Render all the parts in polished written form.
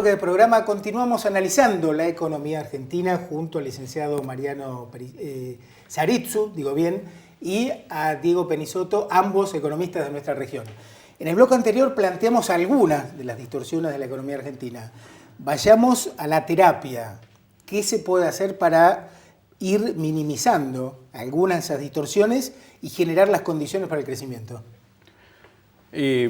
bloque del programa continuamos analizando la economía argentina junto al licenciado Mariano Saritzu, digo bien, y a Diego Penisoto, ambos economistas de nuestra región. En el bloque anterior planteamos algunas de las distorsiones de la economía argentina. Vayamos a la terapia. ¿Qué se puede hacer para ir minimizando algunas de esas distorsiones y generar las condiciones para el crecimiento?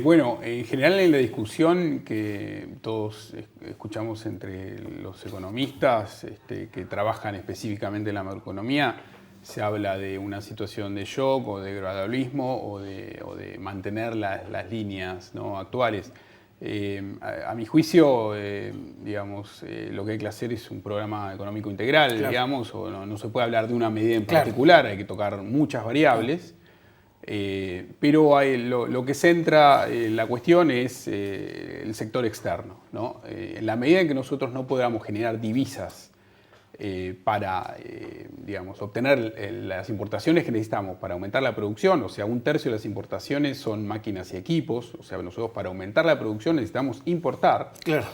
Bueno, en general en la discusión que todos escuchamos entre los economistas que trabajan específicamente en la macroeconomía, se habla de una situación de shock o de gradualismo o de mantener las líneas, ¿no?, actuales. A mi juicio, lo que hay que hacer es un programa económico integral, claro, digamos, o no se puede hablar de una medida en particular, claro, hay que tocar muchas variables. Pero lo que centra la cuestión es el sector externo, ¿no? En la medida en que nosotros no podamos generar divisas para obtener las importaciones que necesitamos para aumentar la producción, o sea, 1/3 de las importaciones son máquinas y equipos, o sea, nosotros para aumentar la producción necesitamos importar. Claro.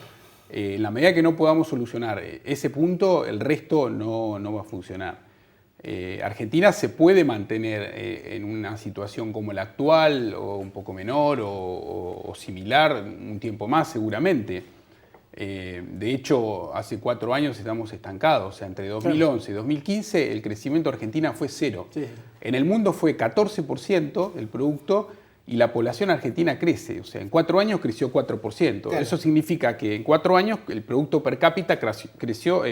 En la medida que no podamos solucionar ese punto, el resto no va a funcionar. Argentina se puede mantener en una situación como la actual, o un poco menor, o similar, un tiempo más seguramente. De hecho, hace 4 años estamos estancados. O sea, entre 2011 y 2015 el crecimiento de Argentina fue 0. Sí. En el mundo fue 14% el producto y la población argentina crece. O sea, en 4 años creció 4%. Claro. Eso significa que en 4 años el producto per cápita creció,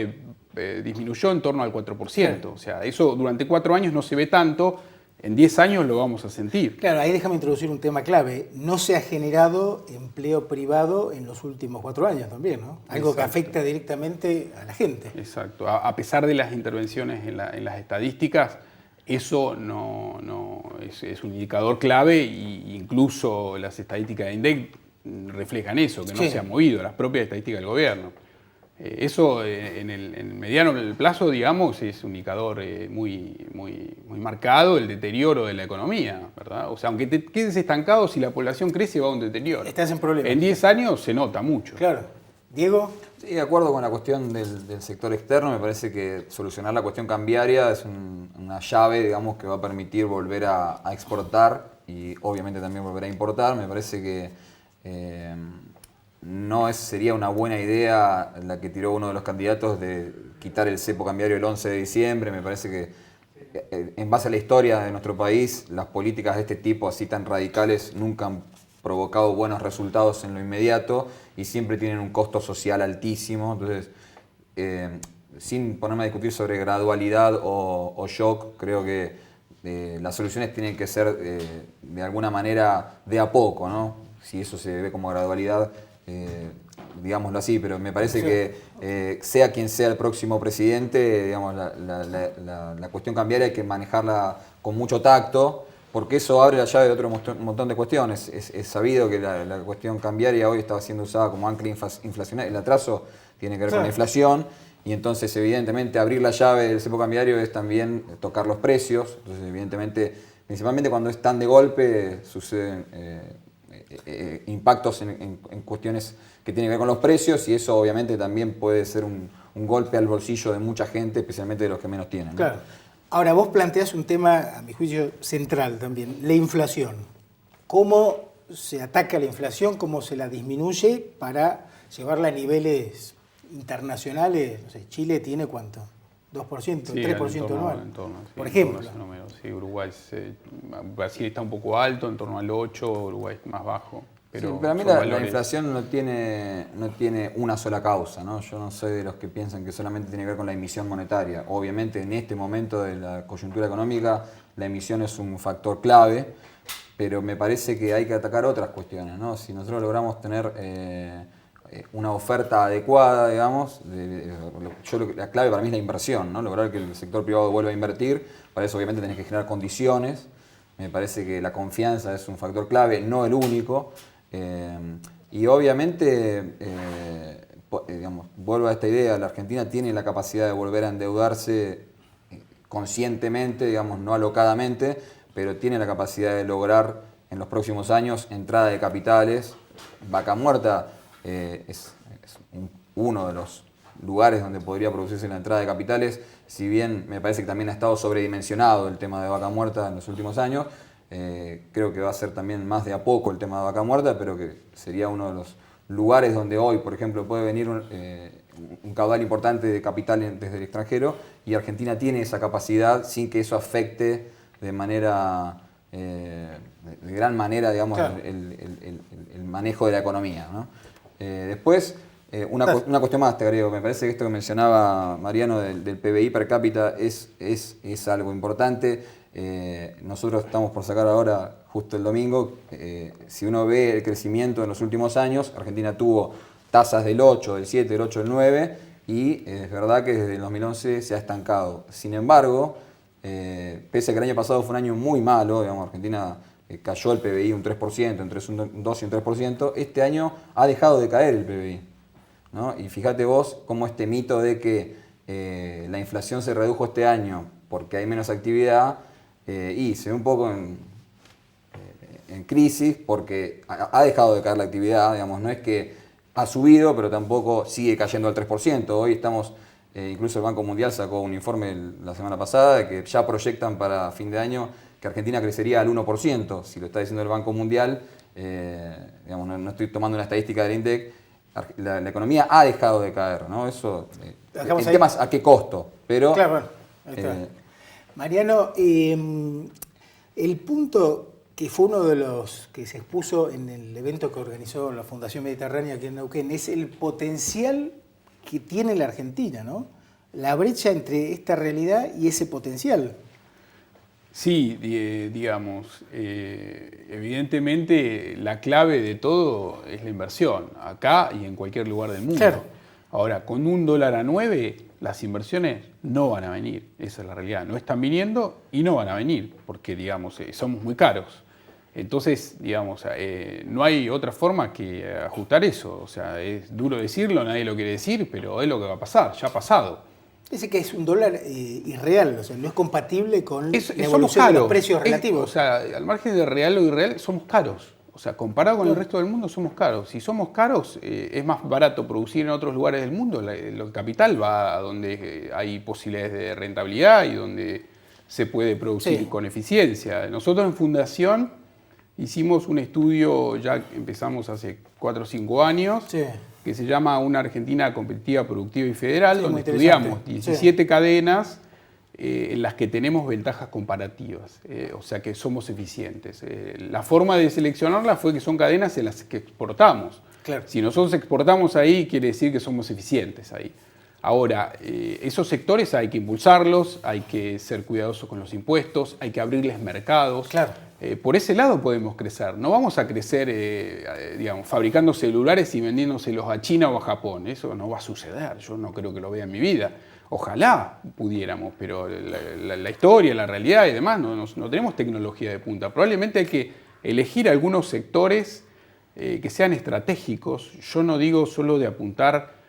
disminuyó en torno al 4%. Claro. O sea, eso durante 4 años no se ve tanto. En 10 años lo vamos a sentir. Claro, ahí déjame introducir un tema clave. No se ha generado empleo privado en los últimos 4 años también, ¿no? Algo, exacto, que afecta directamente a la gente. Exacto. A pesar de las intervenciones en las estadísticas, eso es un indicador clave, e incluso las estadísticas de INDEC reflejan eso, que no se ha movido, las propias estadísticas del gobierno. Eso en el mediano plazo, digamos, es un indicador muy marcado, el deterioro de la economía, ¿verdad? O sea, aunque te quedes estancado, si la población crece va a un deterioro. Estás en problemas. En 10 años se nota mucho. Claro. Diego. Sí, de acuerdo con la cuestión del sector externo, me parece que solucionar la cuestión cambiaria es una llave, digamos, que va a permitir volver a exportar y obviamente también volver a importar. Me parece que sería una buena idea la que tiró uno de los candidatos de quitar el cepo cambiario el 11 de diciembre. Me parece que en base a la historia de nuestro país, las políticas de este tipo así tan radicales nunca han provocado buenos resultados en lo inmediato y siempre tienen un costo social altísimo. Entonces, sin ponerme a discutir sobre gradualidad o shock, creo que las soluciones tienen que ser de alguna manera de a poco, ¿no? Si eso se ve como gradualidad, digámoslo así, pero me parece que sea quien sea el próximo presidente, digamos, la cuestión cambiaria hay que manejarla con mucho tacto, porque eso abre la llave de otro montón de cuestiones. Es sabido que la cuestión cambiaria hoy estaba siendo usada como ancla inflacionaria. El atraso tiene que ver con la inflación y entonces evidentemente abrir la llave del cepo cambiario es también tocar los precios. Entonces evidentemente, principalmente cuando es tan de golpe, suceden impactos en cuestiones que tienen que ver con los precios y eso obviamente también puede ser un golpe al bolsillo de mucha gente, especialmente de los que menos tienen, ¿no? Claro. Ahora, vos planteás un tema, a mi juicio, central también, la inflación. ¿Cómo se ataca la inflación? ¿Cómo se la disminuye para llevarla a niveles internacionales? No sé, Chile tiene ¿cuánto? 2%, sí, 3% anual. Por ejemplo. Sí, Uruguay, Brasil está un poco alto, en torno al 8%, Uruguay es más bajo. Pero a mí la inflación no tiene una sola causa, ¿no? Yo no soy de los que piensan que solamente tiene que ver con la emisión monetaria. Obviamente en este momento de la coyuntura económica la emisión es un factor clave, pero me parece que hay que atacar otras cuestiones, ¿no? Si nosotros logramos tener una oferta adecuada, digamos, la clave para mí es la inversión, ¿no? Lograr que el sector privado vuelva a invertir, para eso obviamente tenés que generar condiciones. Me parece que la confianza es un factor clave, no el único. Y obviamente, vuelvo a esta idea, la Argentina tiene la capacidad de volver a endeudarse conscientemente, digamos, no alocadamente, pero tiene la capacidad de lograr en los próximos años entrada de capitales. Vaca Muerta es uno de los lugares donde podría producirse la entrada de capitales, si bien me parece que también ha estado sobredimensionado el tema de Vaca Muerta en los últimos años. Creo que va a ser también más de a poco el tema de Vaca Muerta, pero que sería uno de los lugares donde hoy, por ejemplo, puede venir un caudal importante de capital desde el extranjero, y Argentina tiene esa capacidad sin que eso afecte de manera, de gran manera, digamos, claro, el manejo de la economía, ¿no? Después, una cuestión más te agrego. Me parece que esto que mencionaba Mariano del PBI per cápita es algo importante. Nosotros estamos por sacar ahora, justo el domingo, si uno ve el crecimiento en los últimos años, Argentina tuvo tasas del 8, del 7, del 8, del 9, y es verdad que desde el 2011 se ha estancado. Sin embargo, pese a que el año pasado fue un año muy malo, digamos, Argentina cayó el PBI un 3%, entre un 2 y un 3%, este año ha dejado de caer el PBI, ¿no? Y fíjate vos cómo este mito de que la inflación se redujo este año porque hay menos actividad, y se ve un poco en crisis porque ha dejado de caer la actividad, digamos, no es que ha subido, pero tampoco sigue cayendo al 3%. Hoy estamos, incluso el Banco Mundial sacó un informe la semana pasada de que ya proyectan para fin de año que Argentina crecería al 1%, si lo está diciendo el Banco Mundial, digamos, no estoy tomando una estadística del INDEC, la economía ha dejado de caer, ¿no? Eso, el tema es a qué costo, pero... Claro, bueno, ahí está. Mariano, el punto que fue uno de los que se expuso en el evento que organizó la Fundación Mediterránea aquí en Neuquén, es el potencial que tiene la Argentina, ¿no? La brecha entre esta realidad y ese potencial. Sí, digamos, evidentemente la clave de todo es la inversión, acá y en cualquier lugar del mundo. Claro. Ahora, con $1 a 9, las inversiones no van a venir, esa es la realidad. No están viniendo y no van a venir, porque, digamos, somos muy caros. Entonces, digamos, no hay otra forma que ajustar eso. O sea, es duro decirlo, nadie lo quiere decir, pero es lo que va a pasar, ya ha pasado. Dice que es un dólar irreal, o sea, no es compatible con la evolución de los precios relativos. O sea, al margen de real o irreal, somos caros. O sea, comparado con el resto del mundo, somos caros. Si somos caros, es más barato producir en otros lugares del mundo. El capital va a donde hay posibilidades de rentabilidad y donde se puede producir con eficiencia. Nosotros en Fundación hicimos un estudio, ya empezamos hace 4 o 5 años, que se llama Una Argentina Competitiva, Productiva y Federal, donde estudiamos 17 cadenas en las que tenemos ventajas comparativas, o sea que somos eficientes. La forma de seleccionarlas fue que son cadenas en las que exportamos. Claro. Si nosotros exportamos ahí, quiere decir que somos eficientes ahí. Ahora, esos sectores hay que impulsarlos, hay que ser cuidadosos con los impuestos, hay que abrirles mercados. Claro. Por ese lado podemos crecer. No vamos a crecer, digamos, fabricando celulares y vendiéndoselos a China o a Japón. Eso no va a suceder. Yo no creo que lo vea en mi vida. Ojalá pudiéramos, pero la historia, la realidad y demás, no tenemos tecnología de punta. Probablemente hay que elegir algunos sectores que sean estratégicos. Yo no digo solo de apuntar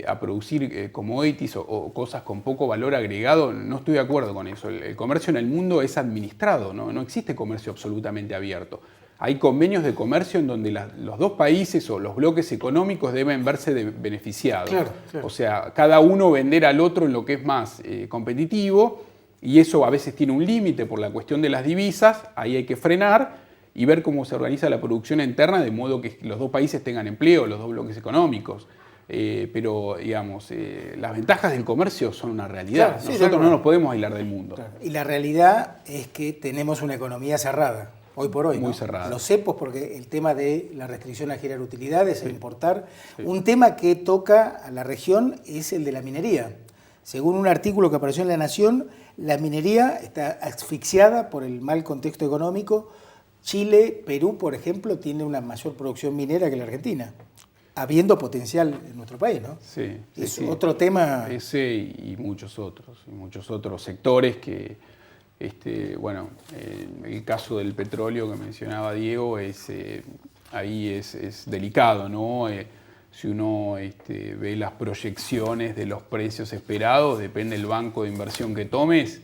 a producir commodities o cosas con poco valor agregado, no estoy de acuerdo con eso. El comercio en el mundo es administrado, no existe comercio absolutamente abierto. Hay convenios de comercio en donde los dos países o los bloques económicos deben verse beneficiados. Claro. O sea, cada uno vender al otro en lo que es más competitivo, y eso a veces tiene un límite por la cuestión de las divisas. Ahí hay que frenar y ver cómo se organiza la producción interna de modo que los dos países tengan empleo, los dos bloques económicos. Pero, digamos, las ventajas del comercio son una realidad. Claro, nosotros no nos podemos aislar del mundo. Claro. Y la realidad es que tenemos una economía cerrada, hoy por hoy. Muy ¿no? cerrada. Los cepos, porque el tema de la restricción a girar utilidades, a importar. Un tema que toca a la región es el de la minería. Según un artículo que apareció en La Nación, la minería está asfixiada por el mal contexto económico. Chile, Perú, por ejemplo, tiene una mayor producción minera que la Argentina, habiendo potencial en nuestro país, ¿no? Sí. Es otro tema. Ese y muchos otros sectores que, bueno, el caso del petróleo que mencionaba Diego, ahí es delicado, ¿no? Si uno ve las proyecciones de los precios esperados, depende del banco de inversión que tomes,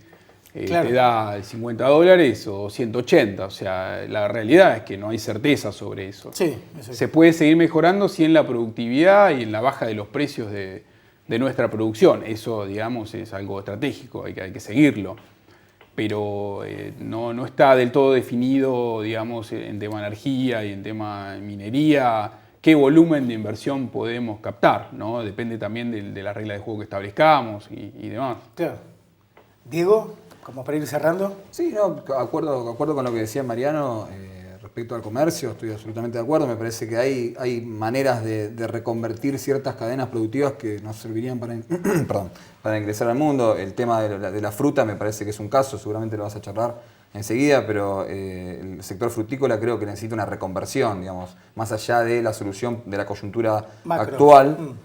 Claro. te da $50 o 180. O sea, la realidad es que no hay certeza sobre eso. Sí, eso Se puede seguir mejorando si en la productividad y en la baja de los precios de nuestra producción. Eso, digamos, es algo estratégico, hay que seguirlo. Pero no está del todo definido, digamos, en tema energía y en tema minería, qué volumen de inversión podemos captar, ¿no? Depende también de la regla de juego que establezcamos y demás. Claro. Diego, como para ir cerrando. Sí, no, acuerdo con lo que decía Mariano respecto al comercio, estoy absolutamente de acuerdo. Me parece que hay maneras de reconvertir ciertas cadenas productivas que nos servirían para ingresar al mundo. El tema de la fruta me parece que es un caso, seguramente lo vas a charlar enseguida, pero el sector frutícola creo que necesita una reconversión, digamos, más allá de la solución de la coyuntura actual,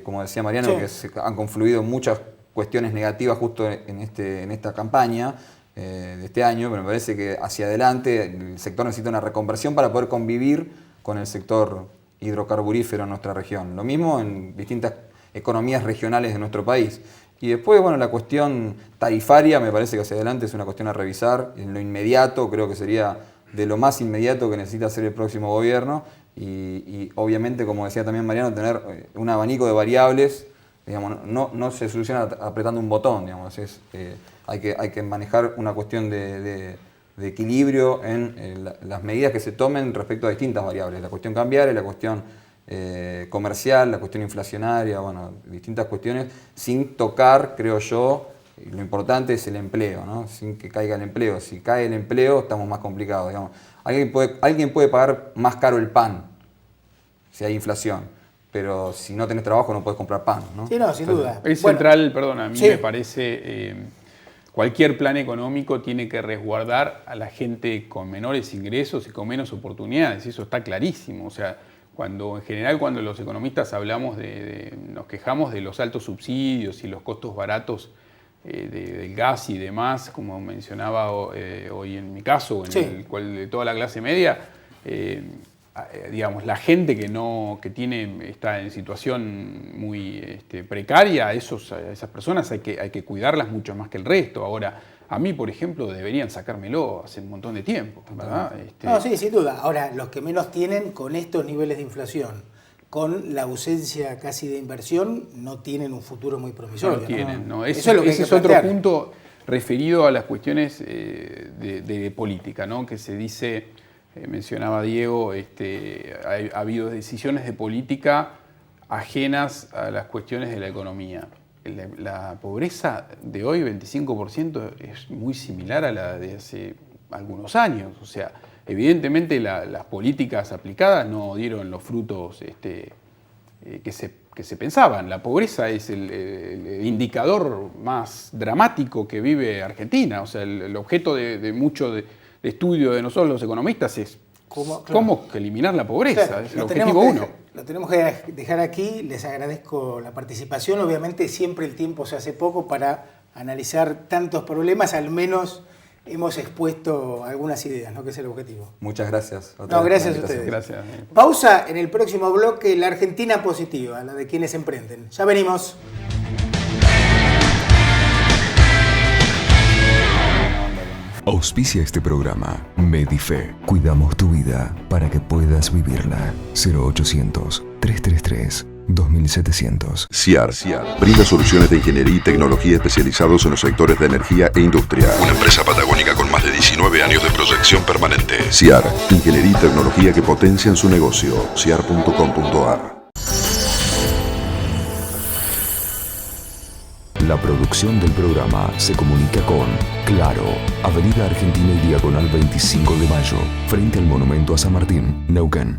como decía Mariano, que se han confluido muchas cuestiones negativas justo en esta campaña de este año, pero me parece que hacia adelante el sector necesita una reconversión para poder convivir con el sector hidrocarburífero en nuestra región. Lo mismo en distintas economías regionales de nuestro país. Y después, bueno, la cuestión tarifaria me parece que hacia adelante es una cuestión a revisar. En lo inmediato creo que sería de lo más inmediato que necesita hacer el próximo gobierno y obviamente, como decía también Mariano, tener un abanico de variables. Digamos, no se soluciona apretando un botón, digamos, hay que manejar una cuestión de equilibrio en las medidas que se tomen respecto a distintas variables, la cuestión cambiaria, la cuestión comercial, la cuestión inflacionaria, bueno, distintas cuestiones, sin tocar, creo yo, lo importante es el empleo, ¿no? Sin que caiga el empleo. Si cae el empleo, estamos más complicados, digamos. Alguien puede pagar más caro el pan si hay inflación. Pero si no tenés trabajo no podés comprar pan, ¿no? Sí, no, sin duda. Es central, perdón, a mí me parece, cualquier plan económico tiene que resguardar a la gente con menores ingresos y con menos oportunidades, eso está clarísimo. O sea, en general cuando los economistas hablamos nos quejamos de los altos subsidios y los costos baratos del gas y demás, como mencionaba hoy en mi caso, en el cual de toda la clase media, digamos, la gente que está en situación muy precaria, esas personas hay que cuidarlas mucho más que el resto. Ahora, a mí, por ejemplo, deberían sacármelo hace un montón de tiempo, ¿verdad? No, sí, sin duda. Ahora, los que menos tienen con estos niveles de inflación, con la ausencia casi de inversión, no tienen un futuro muy promisorio. No lo tienen, ¿no? Eso es lo que ese es otro punto referido a las cuestiones de política, ¿no? Que se dice... mencionaba Diego, ha habido decisiones de política ajenas a las cuestiones de la economía. La pobreza de hoy, 25%, es muy similar a la de hace algunos años. O sea, evidentemente las políticas aplicadas no dieron los frutos que se pensaban. La pobreza es el indicador más dramático que vive Argentina. O sea, el objeto de mucho de estudio de nosotros los economistas es cómo eliminar la pobreza, claro, es el objetivo 1. Lo tenemos que dejar aquí, les agradezco la participación, obviamente siempre el tiempo se hace poco para analizar tantos problemas, al menos hemos expuesto algunas ideas, ¿no? Que es el objetivo. Muchas gracias. Gracias a ustedes. Gracias. Pausa en el próximo bloque, la Argentina positiva, la de quienes emprenden. Ya venimos. Auspicia este programa Medife. Cuidamos tu vida para que puedas vivirla. 0800-333-2700. CIAR brinda soluciones de ingeniería y tecnología especializados en los sectores de energía e industria. Una empresa patagónica con más de 19 años de proyección permanente. CIAR, ingeniería y tecnología que potencian su negocio. ciar.com.ar. La producción del programa se comunica con Claro, Avenida Argentina y Diagonal 25 de Mayo, frente al Monumento a San Martín, Neuquén.